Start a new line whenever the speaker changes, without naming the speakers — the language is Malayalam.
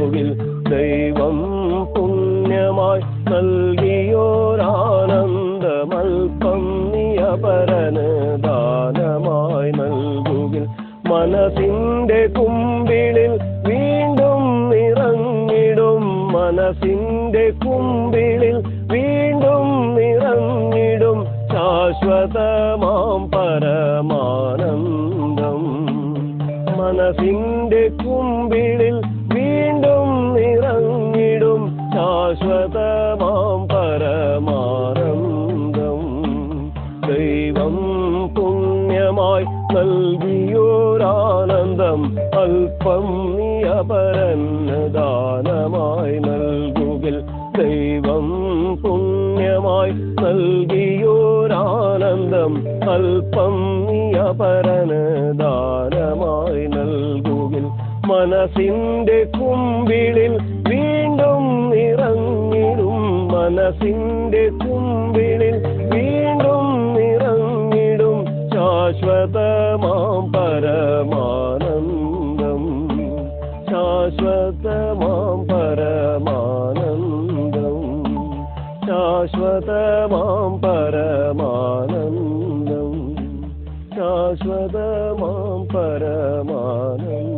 നൽകുകിൽ ദൈവം പുണ്യമായി നൽകിയോരാനന്ദമൽപ്പം നിയപരന് ദാനമായി നൽകുകിൽ മനസ്സിന്റെ കുമ്പിളിൽ വീണ്ടും നിറഞ്ഞിടും മനസ്സിന്റെ കുമ്പിളിൽ വീണ്ടും നിറഞ്ഞിടും ശാശ്വതമാം പരമാനന്ദം മനസ്സിന്റെ കുമ്പിളിൽ വീണ്ടും നിറഞ്ഞിടും ശാശ്വതമാം പരമാനന്ദം ദൈവം പുണ്യമായി നൽകിയോരാനന്ദം അല്പം നിയപരന് ദാനമായി നൽകുകിൽ ദൈവം പുണ്യമായി നൽകിയോരാനന്ദം അല്പം നിയപരന് ദാനമായി നൽകുകിൽ മനസ്സിന്റെ കുമ്പിളിൽ വീണ്ടും നിറഞ്ഞിടും മനസ്സിന്റെ കുമ്പിളിൽ വീണ്ടും നിറഞ്ഞിടും ശാശ്വതമാം പരമാനന്ദം ശാശ്വതമാം പരമാനന്ദം ശാശ്വതമാം പരമാനന്ദം ശാശ്വതമാം പരമാനന്ദം